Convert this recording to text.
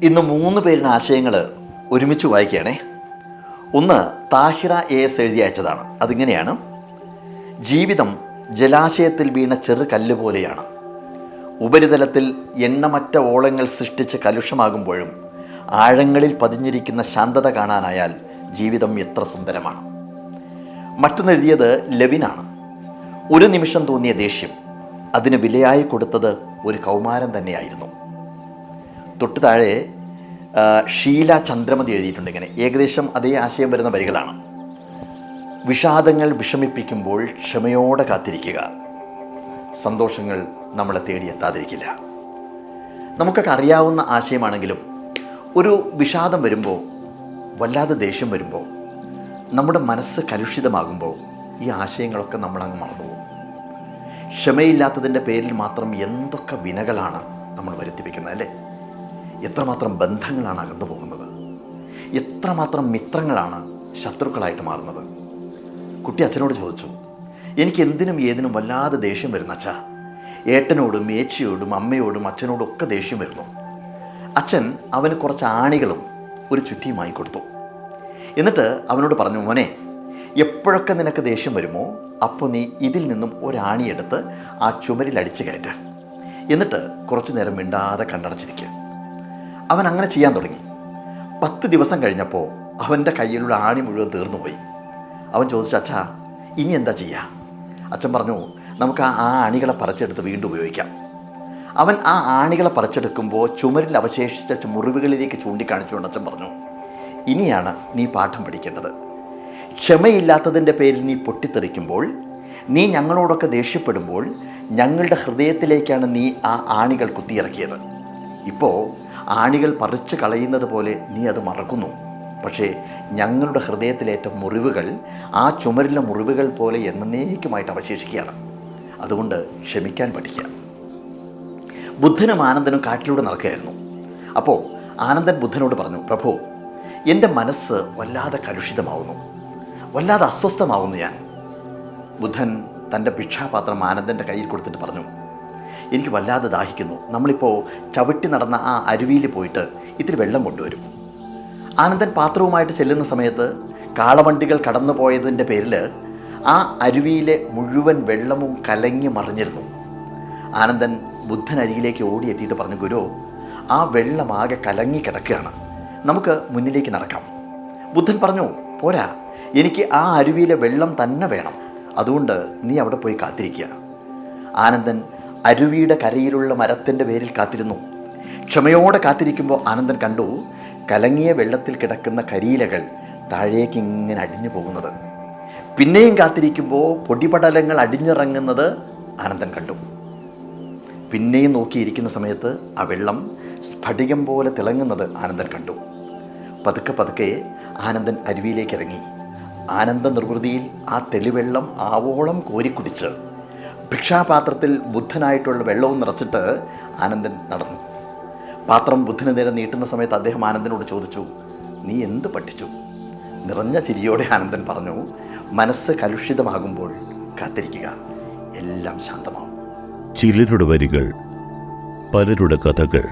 ഇന്ന് 3 പേരുടെ ആശയങ്ങൾ ഒരുമിച്ച് വായിക്കുകയാണേ. ഒന്ന് താഹിറ AS എഴുതി അയച്ചതാണ്. അതിങ്ങനെയാണ്: ജീവിതം ജലാശയത്തിൽ വീണ ചെറു കല്ല് പോലെയാണ്. ഉപരിതലത്തിൽ എണ്ണമറ്റ ഓളങ്ങൾ സൃഷ്ടിച്ച് കലുഷമാകുമ്പോഴും ആഴങ്ങളിൽ പതിഞ്ഞിരിക്കുന്ന ശാന്തത കാണാനായാൽ ജീവിതം എത്ര സുന്ദരമാണ്. മറ്റൊന്നെഴുതിയത് ലെവിനാണ്. ഒരു നിമിഷം തോന്നിയ ദേഷ്യം അതിന് വിലയായി കൊടുത്തത് ഒരു കൗമാരം തന്നെയായിരുന്നു. തൊട്ട് താഴെ ഷീല ചന്ദ്രമതി എഴുതിയിട്ടുണ്ട് ഇങ്ങനെ. ഏകദേശം അതേ ആശയം വരുന്ന വരികളാണ്. വിഷാദങ്ങൾ വിഷമിപ്പിക്കുമ്പോൾ ക്ഷമയോടെ കാത്തിരിക്കുക. സന്തോഷങ്ങൾ നമ്മളെ തേടിയെത്താതിരിക്കില്ല. നമുക്കൊക്കെ അറിയാവുന്ന ആശയമാണെങ്കിലും ഒരു വിഷാദം വരുമ്പോൾ, വല്ലാതെ ദേഷ്യം വരുമ്പോൾ, നമ്മുടെ മനസ്സ് കലുഷിതമാകുമ്പോൾ ഈ ആശയങ്ങളൊക്കെ നമ്മളങ്ങ് മറന്നുപോകും. ക്ഷമയില്ലാത്തതിൻ്റെ പേരിൽ മാത്രം എന്തൊക്കെ വിനകളാണ് നമ്മൾ വരുത്തിപ്പിക്കുന്നത് അല്ലേ? എത്രമാത്രം ബന്ധങ്ങളാണ് അകന്നു പോകുന്നത്, എത്രമാത്രം മിത്രങ്ങളാണ് ശത്രുക്കളായിട്ട് മാറുന്നത്. കുട്ടി അച്ഛനോട് ചോദിച്ചു, എനിക്ക് എന്തിനും ഏതിനും വല്ലാതെ ദേഷ്യം വരുന്നു അച്ഛാ. ഏട്ടനോടും ഏച്ചിയോടും അമ്മയോടും അച്ഛനോടും ഒക്കെ ദേഷ്യം വരുന്നു. അച്ഛൻ അവന് കുറച്ച് ആണികളും ഒരു ചുറ്റിയും വാങ്ങിക്കൊടുത്തു. എന്നിട്ട് അവനോട് പറഞ്ഞു, മോനെ, എപ്പോഴൊക്കെ നിനക്ക് ദേഷ്യം വരുമോ അപ്പോൾ നീ ഇതിൽ നിന്നും ഒരാണിയെടുത്ത് ആ ചുമരിൽ അടിച്ച് കയറ്റുക. എന്നിട്ട് കുറച്ചു നേരം മിണ്ടാതെ കണ്ണടച്ചിരിക്കുക. അവൻ അങ്ങനെ ചെയ്യാൻ തുടങ്ങി. 10 ദിവസം കഴിഞ്ഞപ്പോൾ അവൻ്റെ കയ്യിലുള്ള ആണി മുഴുവൻ തീർന്നുപോയി. അവൻ ചോദിച്ചു, അച്ഛാ ഇനി എന്താ ചെയ്യുക? അച്ഛൻ പറഞ്ഞു, നമുക്ക് ആ ആണികളെ പറിച്ചെടുത്ത് വീണ്ടും ഉപയോഗിക്കാം. അവൻ ആ ആണികളെ പറിച്ചെടുക്കുമ്പോൾ ചുമരിൽ അവശേഷിച്ച മുറിവുകളിലേക്ക് ചൂണ്ടിക്കാണിച്ചുകൊണ്ട് അച്ഛൻ പറഞ്ഞു, ഇനിയാണ് നീ പാഠം പഠിക്കേണ്ടത്. ക്ഷമയില്ലാത്തതിൻ്റെ പേരിൽ നീ പൊട്ടിത്തെറിക്കുമ്പോൾ, നീ ഞങ്ങളോടൊക്കെ ദേഷ്യപ്പെടുമ്പോൾ ഞങ്ങളുടെ ഹൃദയത്തിലേക്കാണ് നീ ആ ആണികൾ കുത്തിയിറക്കിയത്. ഇപ്പോൾ ആണികൾ പറിച്ചു കളയുന്നത് പോലെ നീ അത് മറക്കുന്നു. പക്ഷേ ഞങ്ങളുടെ ഹൃദയത്തിലേറ്റ മുറിവുകൾ ആ ചുമരിലെ മുറിവുകൾ പോലെ എന്നേക്കുമായിട്ട് അവശേഷിക്കുകയാണ്. അതുകൊണ്ട് ക്ഷമിക്കാൻ പഠിക്കുക. ബുദ്ധനും ആനന്ദനും കാട്ടിലൂടെ നടക്കുകയായിരുന്നു. അപ്പോൾ ആനന്ദൻ ബുദ്ധനോട് പറഞ്ഞു, പ്രഭു, എൻ്റെ മനസ്സ് വല്ലാതെ കലുഷിതമാവുന്നു, വല്ലാതെ അസ്വസ്ഥമാവുന്നു ഞാൻ. ബുദ്ധൻ തൻ്റെ ഭിക്ഷാപാത്രം ആനന്ദൻ്റെ കയ്യിൽ കൊടുത്തിട്ട് പറഞ്ഞു, എനിക്ക് വല്ലാതെ ദാഹിക്കുന്നു. നമ്മളിപ്പോൾ ചവിട്ടി നടന്ന ആ അരുവിയിൽ പോയിട്ട് ഇത്തിരി വെള്ളം കൊണ്ടുവരും. ആനന്ദൻ പാത്രവുമായിട്ട് ചെല്ലുന്ന സമയത്ത് കാളവണ്ടികൾ കടന്നു പോയതിൻ്റെ പേരിൽ ആ അരുവിയിലെ മുഴുവൻ വെള്ളവും കലങ്ങി മറിഞ്ഞിരുന്നു. ആനന്ദൻ ബുദ്ധനരികിലേക്ക് ഓടിയെത്തിയിട്ട് പറഞ്ഞു, ഗുരു, ആ വെള്ളമാകെ കലങ്ങി കിടക്കുകയാണ്, നമുക്ക് മുന്നിലേക്ക് നടക്കാം. ബുദ്ധൻ പറഞ്ഞു, പോരാ, എനിക്ക് ആ അരുവിയിലെ വെള്ളം തന്നെ വേണം, അതുകൊണ്ട് നീ അവിടെ പോയി കാത്തിരിക്കുക. ആനന്ദൻ അരുവിയുടെ കരയിലുള്ള മരത്തിൻ്റെ പേരിൽ കാത്തിരുന്നു. ക്ഷമയോടെ കാത്തിരിക്കുമ്പോൾ ആനന്ദൻ കണ്ടു കലങ്ങിയ വെള്ളത്തിൽ കിടക്കുന്ന കരിയിലകൾ താഴേക്ക് ഇങ്ങനെ അടിഞ്ഞു പോകുന്നത്. പിന്നെയും കാത്തിരിക്കുമ്പോൾ പൊടിപടലങ്ങൾ അടിഞ്ഞിറങ്ങുന്നത് ആനന്ദൻ കണ്ടു. പിന്നെയും നോക്കിയിരിക്കുന്ന സമയത്ത് ആ വെള്ളം സ്ഫടികം പോലെ തിളങ്ങുന്നത് ആനന്ദൻ കണ്ടു. പതുക്കെ പതുക്കെ ആനന്ദൻ അരുവിയിലേക്ക് ഇറങ്ങി. ആനന്ദ നിർവൃതിയിൽ ആ തെളിവെള്ളം ആവോളം കോരിക്കുടിച്ച് ഭിക്ഷാപാത്രത്തിൽ ബുദ്ധനായിട്ടുള്ള വെള്ളവും നിറച്ചിട്ട് ആനന്ദൻ നടന്നു. പാത്രം ബുദ്ധന് നേരെ നീട്ടുന്ന സമയത്ത് അദ്ദേഹം ആനന്ദനോട് ചോദിച്ചു, നീ എന്ത് പഠിച്ചു? നിറഞ്ഞ ചിരിയോടെ ആനന്ദൻ പറഞ്ഞു, മനസ്സ് കലുഷിതമാകുമ്പോൾ കാത്തിരിക്കുക, എല്ലാം ശാന്തമാവും. ചിലരുടെ വരികൾ, പലരുടെ കഥകൾ.